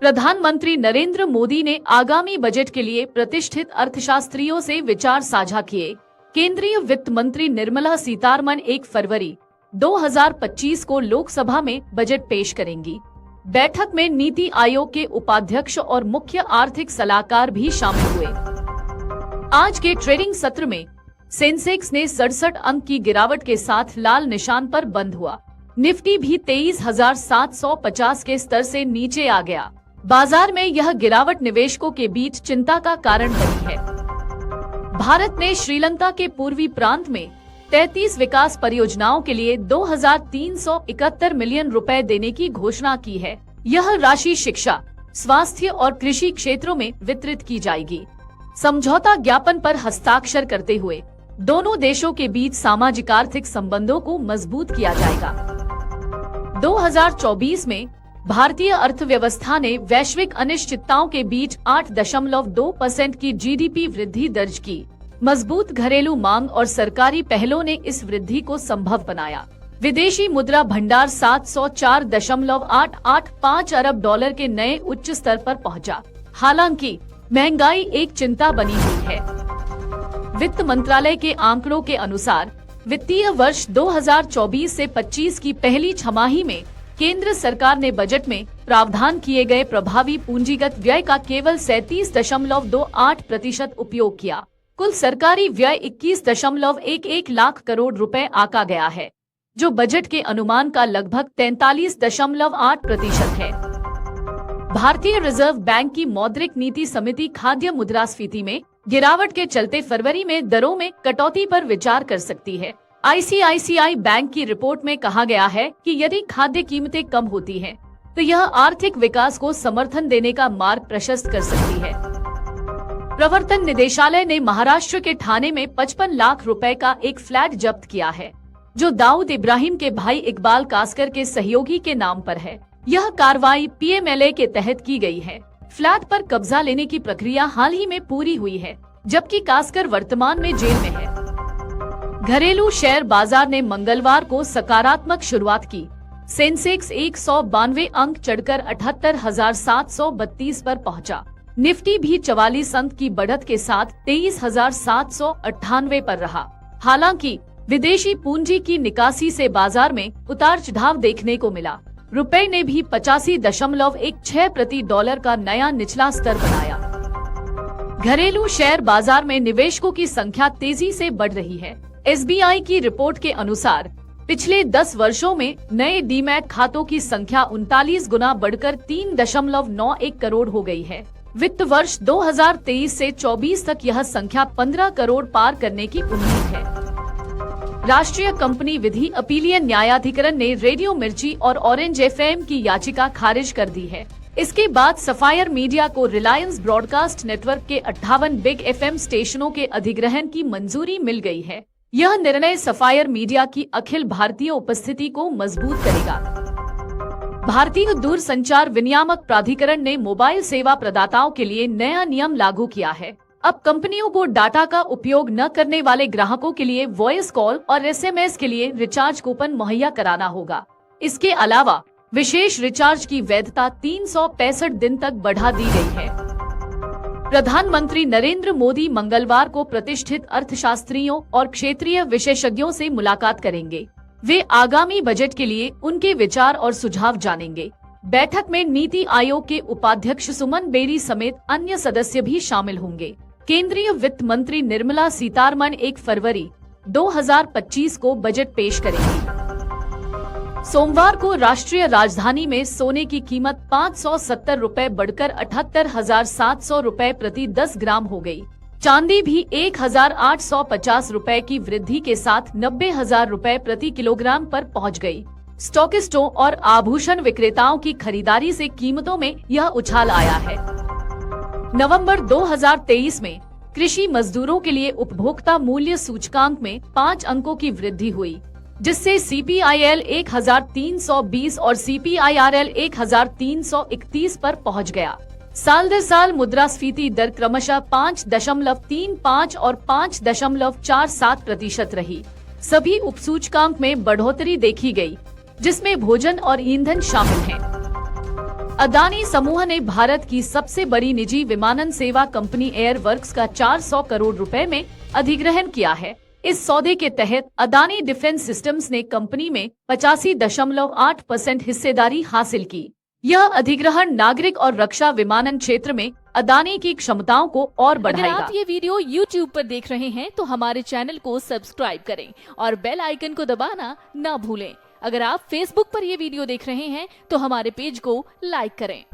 प्रधानमंत्री नरेंद्र मोदी ने आगामी बजट के लिए प्रतिष्ठित अर्थशास्त्रियों से विचार साझा किए। केंद्रीय वित्त मंत्री निर्मला सीतारमण 1 फरवरी 2025 को लोकसभा में बजट पेश करेंगी। बैठक में नीति आयोग के उपाध्यक्ष और मुख्य आर्थिक सलाहकार भी शामिल हुए। आज के ट्रेडिंग सत्र में सेंसेक्स ने 67 अंक की गिरावट के साथ लाल निशान पर बंद हुआ। निफ्टी भी 23,750 के स्तर से नीचे आ गया। बाजार में यह गिरावट निवेशकों के बीच चिंता का कारण बनी है। भारत ने श्रीलंका के पूर्वी प्रांत में 33 विकास परियोजनाओं के लिए 2,371 मिलियन रुपए देने की घोषणा की है। यह राशि शिक्षा, स्वास्थ्य और कृषि क्षेत्रों में वितरित की जाएगी। समझौता ज्ञापन पर हस्ताक्षर करते हुए दोनों देशों के बीच सामाजिक आर्थिक संबंधों को मजबूत किया जाएगा। 2024 में भारतीय अर्थव्यवस्था ने वैश्विक अनिश्चितताओं के बीच 8.2% की जीडीपी वृद्धि दर्ज की। मजबूत घरेलू मांग और सरकारी पहलों ने इस वृद्धि को संभव बनाया। विदेशी मुद्रा भंडार 704.885 अरब डॉलर के नए उच्च स्तर पर पहुंचा। हालांकि महंगाई एक चिंता बनी हुई है। वित्त मंत्रालय के आंकड़ों के अनुसार वित्तीय वर्ष 2024 से 25 की पहली छमाही में केंद्र सरकार ने बजट में प्रावधान किए गए प्रभावी पूंजीगत व्यय का केवल 37.28% उपयोग किया। कुल सरकारी व्यय 21.11 लाख करोड़ रुपए आका गया है, जो बजट के अनुमान का लगभग 43.8% है। भारतीय रिजर्व बैंक की मौद्रिक नीति समिति खाद्य मुद्रास्फीति में गिरावट के चलते फरवरी में दरों में कटौती पर विचार कर सकती है। आईसीआईसीआई बैंक की रिपोर्ट में कहा गया है कि यदि खाद्य कीमतें कम होती हैं, तो यह आर्थिक विकास को समर्थन देने का मार्ग प्रशस्त कर सकती है। प्रवर्तन निदेशालय ने महाराष्ट्र के ठाणे में 55 लाख रुपए का एक फ्लैट जब्त किया है, जो दाऊद इब्राहिम के भाई इकबाल कासकर के सहयोगी के नाम पर है। यह कार्रवाई पीएमएलए के तहत की गई है। फ्लैट पर कब्जा लेने की प्रक्रिया हाल ही में पूरी हुई है, जबकि कासकर वर्तमान में जेल में है। घरेलू शेयर बाजार ने मंगलवार को सकारात्मक शुरुआत की। सेंसेक्स 192 अंक चढ़कर 78,732 पर पहुंचा। निफ्टी भी 44 अंक की बढ़त के साथ 23,798 पर रहा। हालांकि विदेशी पूंजी की निकासी से बाजार में उतार चढ़ाव देखने को मिला। रुपए ने भी 85.16 प्रति डॉलर का नया निचला स्तर बनाया। घरेलू शेयर बाजार में निवेशकों की संख्या तेजी से बढ़ रही है। एसबीआई की रिपोर्ट के अनुसार पिछले 10 वर्षों में नए डीमैट खातों की संख्या 39 गुना बढ़कर 3.91 करोड़ हो गई है। वित्त वर्ष 2023 से 24 तक यह संख्या 15 करोड़ पार करने की उम्मीद है। राष्ट्रीय कंपनी विधि अपीलीय न्यायाधिकरण ने रेडियो मिर्ची और ऑरेंज एफएम की याचिका खारिज कर दी है। इसके बाद सफायर मीडिया को रिलायंस ब्रॉडकास्ट नेटवर्क के 58 बिग एफएम स्टेशनों के अधिग्रहण की मंजूरी मिल गई है। यह निर्णय सफायर मीडिया की अखिल भारतीय उपस्थिति को मजबूत करेगा। भारतीय दूरसंचार विनियामक प्राधिकरण ने मोबाइल सेवा प्रदाताओं के लिए नया नियम लागू किया है। अब कंपनियों को डाटा का उपयोग न करने वाले ग्राहकों के लिए वॉइस कॉल और एसएमएस के लिए रिचार्ज कूपन मुहैया कराना होगा। इसके अलावा विशेष रिचार्ज की वैधता 365 दिन तक बढ़ा दी गई है। प्रधानमंत्री नरेंद्र मोदी मंगलवार को प्रतिष्ठित अर्थशास्त्रियों और क्षेत्रीय विशेषज्ञों से मुलाकात करेंगे। वे आगामी बजट के लिए उनके विचार और सुझाव जानेंगे। बैठक में नीति आयोग के उपाध्यक्ष सुमन बेरी समेत अन्य सदस्य भी शामिल होंगे। केंद्रीय वित्त मंत्री निर्मला सीतारमण 1 फरवरी 2025 को बजट पेश करेंगी। सोमवार को राष्ट्रीय राजधानी में सोने की कीमत 570 रुपए बढ़कर 78,700 रुपए प्रति 10 ग्राम हो गई। चांदी भी 1,850 रुपए की वृद्धि के साथ 90,000 रुपए प्रति किलोग्राम पर पहुंच गई। स्टॉकिस्टों और आभूषण विक्रेताओं की खरीदारी से कीमतों में यह उछाल आया है। नवंबर 2023 में कृषि मजदूरों के लिए उपभोक्ता मूल्य सूचकांक में 5 अंकों की वृद्धि हुई, जिससे CPIL 1,320 और CPIRL 1,331 पर पहुंच गया। साल दर साल मुद्रास्फीति दर क्रमशः 5.35 और 5.47% रही। सभी उपसूचकांक में बढ़ोतरी देखी गई, जिसमें भोजन और ईंधन शामिल हैं। अदानी समूह ने भारत की सबसे बड़ी निजी विमानन सेवा कंपनी एयरवर्क्स का 400 करोड़ रुपए में अधिग्रहण किया है। इस सौदे के तहत अदानी डिफेंस सिस्टम्स ने कंपनी में 85.8% हिस्सेदारी हासिल की। यह अधिग्रहण नागरिक और रक्षा विमानन क्षेत्र में अदानी की क्षमताओं को और बढ़ाएगा। अगर आप ये वीडियो YouTube पर देख रहे हैं तो हमारे चैनल को सब्सक्राइब करें और बेल आइकन को दबाना ना भूलें। अगर आप Facebook पर ये वीडियो देख रहे हैं तो हमारे पेज को लाइक करें।